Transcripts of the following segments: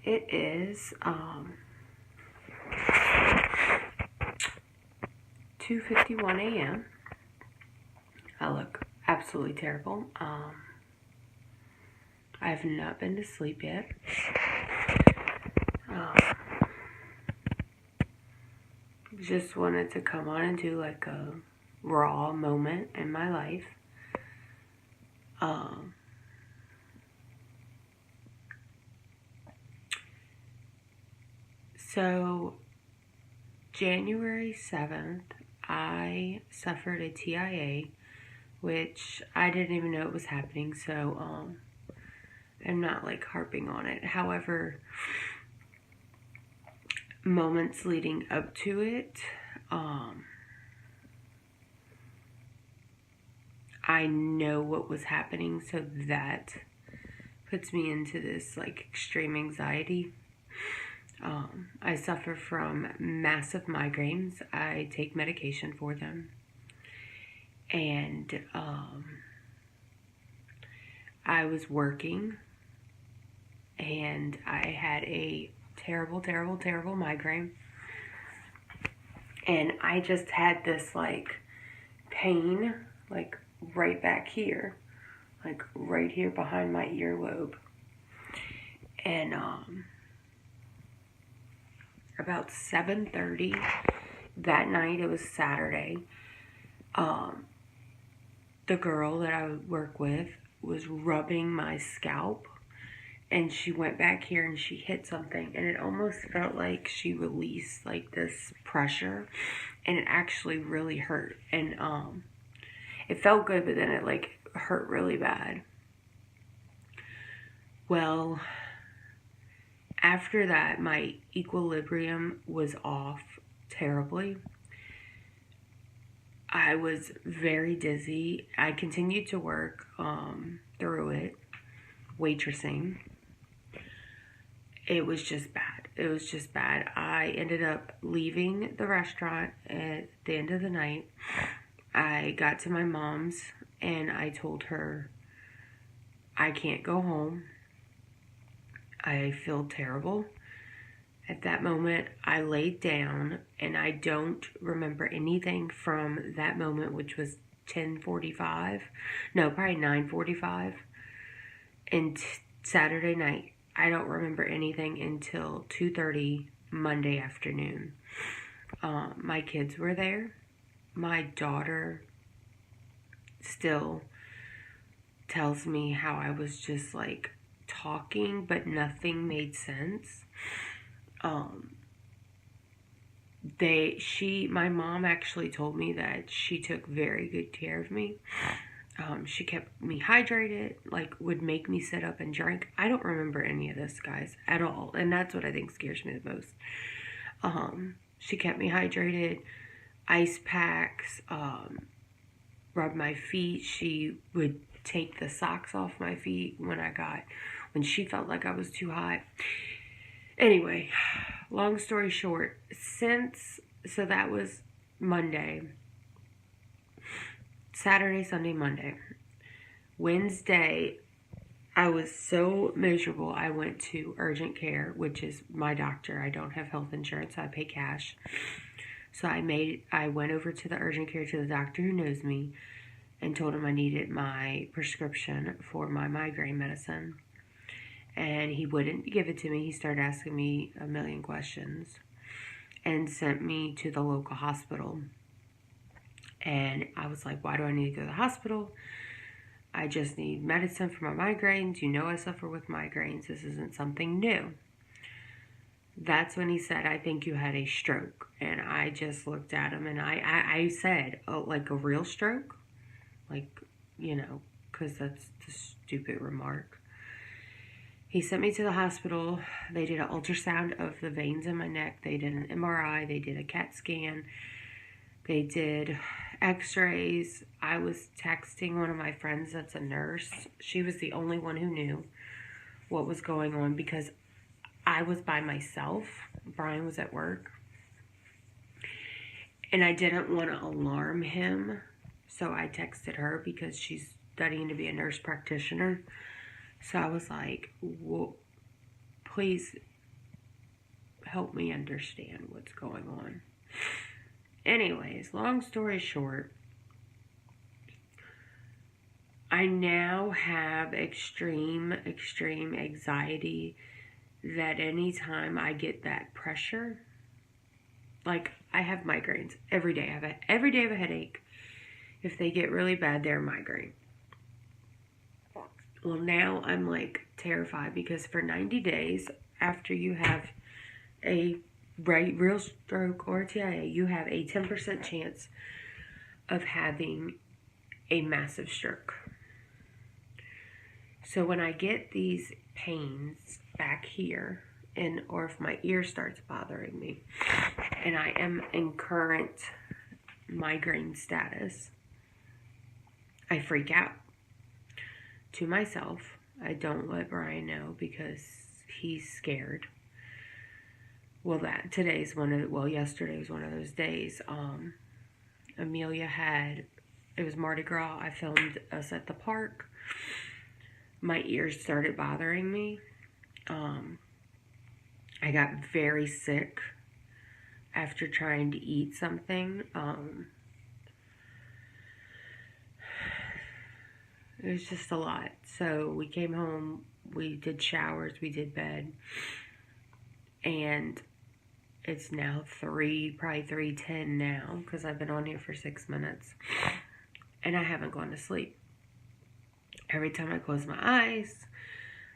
It is 2:51 a.m. I look absolutely terrible. I have not been to sleep yet. Just wanted to come on and do like a raw moment in my life. So January 7th, I suffered a TIA, which I didn't even know it was happening, so I'm not like harping on it. However, moments leading up to it, I know what was happening, so that puts me into this like extreme anxiety. I suffer from massive migraines. I take medication for them. And I was working and I had a terrible, terrible, terrible migraine. And I just had this like pain, like right back here, like right here behind my earlobe. And about 7:30 that night, it was Saturday, the girl that I work with was rubbing my scalp, and she went back here and she hit something, and it almost felt like she released like this pressure, and it actually really hurt. And it felt good, but then it like hurt really bad. Well, after that, my equilibrium was off terribly. I was very dizzy. I continued to work through it, waitressing. It was just bad. It was just bad. I ended up leaving the restaurant at the end of the night. I got to my mom's and I told her, I can't go home. I feel terrible. At that moment, I laid down, and I don't remember anything from that moment, which was 10:45. No, probably 9:45. And Saturday night, I don't remember anything until 2:30 Monday afternoon. My kids were there. My daughter still tells me how I was just like talking, but nothing made sense. My mom actually told me that she took very good care of me. She kept me hydrated, like would make me sit up and drink. I don't remember any of this, guys, at all. And that's what I think scares me the most. She kept me hydrated, ice packs, rubbed my feet. She would take the socks off my feet when she felt like I was too hot. Anyway, long story short, so that was Monday, Saturday, Sunday, Monday. Wednesday, I was so miserable, I went to urgent care, which is my doctor. I don't have health insurance, so I pay cash. So I went over to the urgent care to the doctor who knows me and told him I needed my prescription for my migraine medicine. And he wouldn't give it to me. He started asking me a million questions and sent me to the local hospital. And I was like, why do I need to go to the hospital? I just need medicine for my migraines. You know I suffer with migraines. This isn't something new. That's when he said, I think you had a stroke. And I just looked at him and I said, oh, like a real stroke? Like, because that's the stupid remark. He sent me to the hospital. They did an ultrasound of the veins in my neck. They did an MRI. They did a CAT scan. They did x-rays. I was texting one of my friends that's a nurse. She was the only one who knew what was going on because I was by myself. Brian was at work. And I didn't want to alarm him. So I texted her because she's studying to be a nurse practitioner. So I was like, well, please help me understand what's going on. Anyways, long story short, I now have extreme anxiety that anytime I get that pressure, like I have migraines every day. Every day I have a headache. If they get really bad, they're a migraine. Well, now I'm like terrified because for 90 days after you have a real stroke or TIA, you have a 10% chance of having a massive stroke. So when I get these pains back here, or if my ear starts bothering me, and I am in current migraine status, I freak out to myself. I don't let Brian know because he's scared. Well, yesterday was one of those days. Amelia it was Mardi Gras. I filmed us at the park. My ears started bothering me. I got very sick after trying to eat something. It was just a lot. So we came home, we did showers, we did bed, and it's now probably 3:10 now, because I've been on here for 6 minutes, and I haven't gone to sleep. Every time I close my eyes,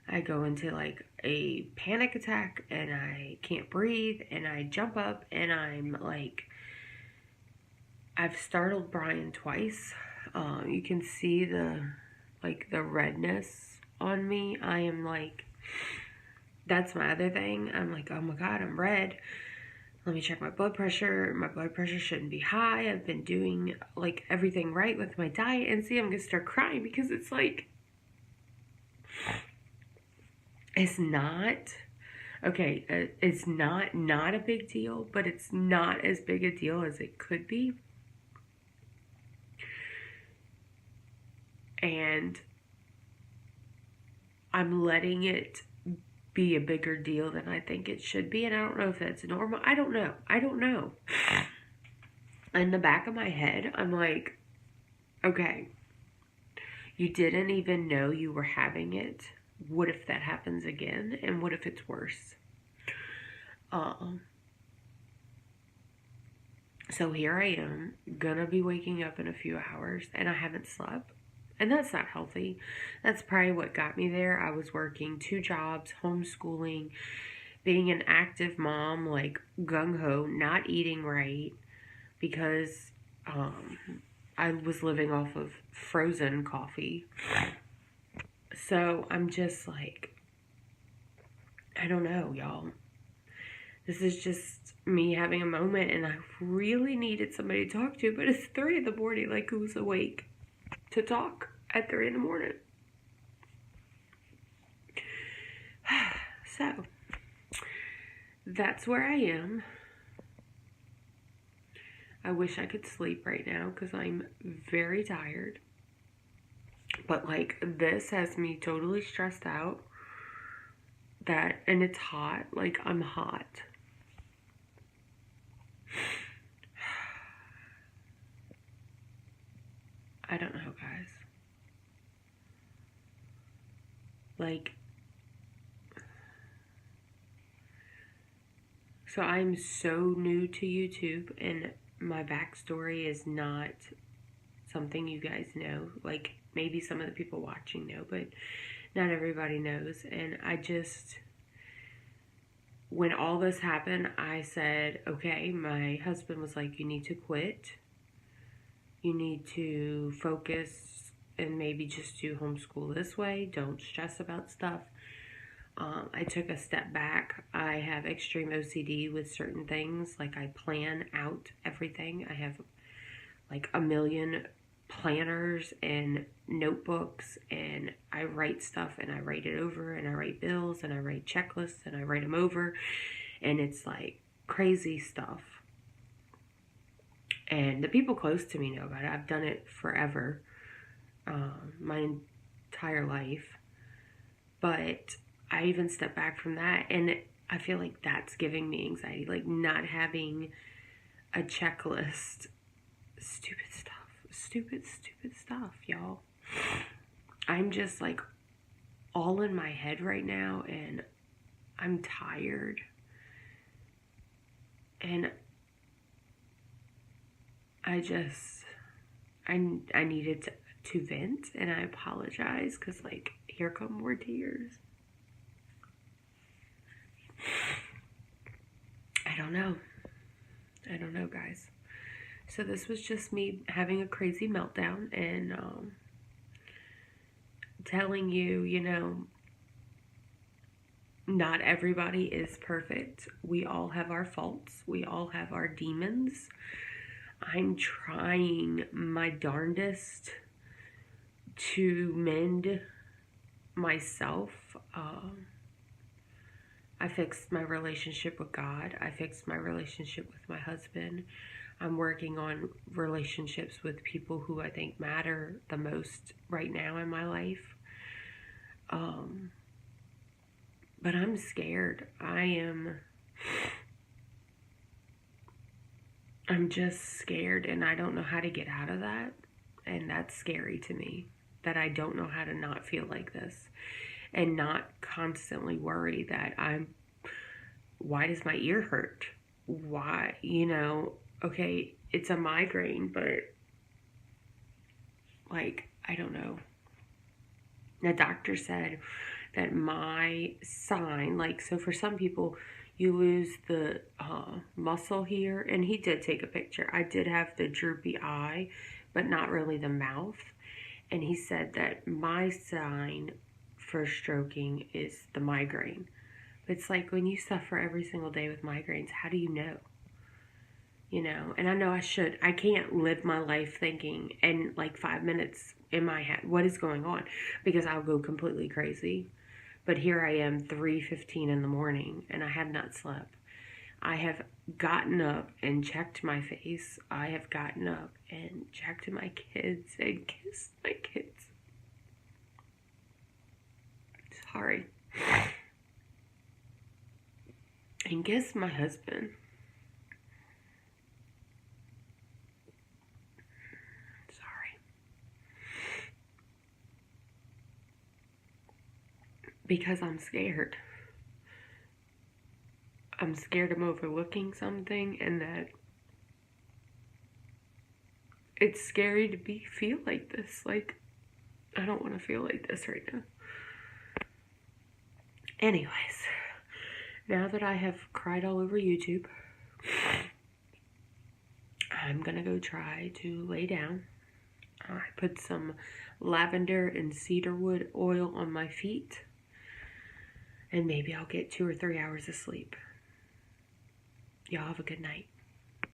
I go into like a panic attack, and I can't breathe, and I jump up, and I'm like, I've startled Brian twice. You can see the redness on me. I am like, that's my other thing. I'm like, oh my God, I'm red. Let me check my blood pressure. My blood pressure shouldn't be high. I've been doing like everything right with my diet. And see, I'm going to start crying because it's like, it's not, okay, it's not a big deal, but it's not as big a deal as it could be. And I'm letting it be a bigger deal than I think it should be. And I don't know if that's normal. I don't know. In the back of my head, I'm like, okay, you didn't even know you were having it. What if that happens again? And what if it's worse? So here I am, gonna be waking up in a few hours, and I haven't slept. And that's not healthy. That's probably what got me there. I was working 2 jobs, homeschooling, being an active mom, like gung-ho, not eating right, because I was living off of frozen coffee. So I'm just like, I don't know, y'all. This is just me having a moment, and I really needed somebody to talk to, but it's 3 in the morning, like who's awake to talk at 3 in the morning? So, that's where I am. I wish I could sleep right now because I'm very tired. But like, this has me totally stressed out. And it's hot. Like, I'm hot. I don't know, guys. Like, so I'm so new to YouTube, and my backstory is not something you guys know. Like, maybe some of the people watching know, but not everybody knows. And when all this happened, I said, okay, my husband was like, you need to quit. You need to focus and maybe just do homeschool this way. Don't stress about stuff. I took a step back. I have extreme OCD with certain things. Like, I plan out everything. I have like a million planners and notebooks, and I write stuff, and I write it over, and I write bills, and I write checklists, and I write them over, and it's like crazy stuff. And the people close to me know about it. I've done it forever, my entire life. But I even stepped back from that, and I feel like that's giving me anxiety, like not having a checklist. Stupid stuff, y'all. I'm just like all in my head right now, and I'm tired, and I needed to vent, and I apologize because, like, here come more tears. I don't know, guys. So this was just me having a crazy meltdown and telling you, not everybody is perfect. We all have our faults. We all have our demons. I'm trying my darndest to mend myself. I fixed my relationship with God. I fixed my relationship with my husband. I'm working on relationships with people who I think matter the most right now in my life. But I'm scared. I'm just scared, and I don't know how to get out of that. And that's scary to me, that I don't know how to not feel like this and not constantly worry that why does my ear hurt? Why, okay, it's a migraine, but like, I don't know. The doctor said that my sign, like, so for some people, you lose the muscle here, and he did take a picture. I did have the droopy eye, but not really the mouth. And he said that my sign for stroking is the migraine. It's like when you suffer every single day with migraines, how do you know? And I know I can't live my life thinking in like 5 minutes in my head, what is going on? Because I'll go completely crazy. But here I am, 3:15 in the morning, and I have not slept. I have gotten up and checked my face. I have gotten up and checked my kids and kissed my kids. Sorry. And kissed my husband. Because I'm scared. I'm scared I'm overlooking something, and that it's scary to feel like this. Like, I don't want to feel like this right now. Anyways, now that I have cried all over YouTube, I'm gonna go try to lay down. I put some lavender and cedarwood oil on my feet, and maybe I'll get 2 or 3 hours of sleep. Y'all have a good night.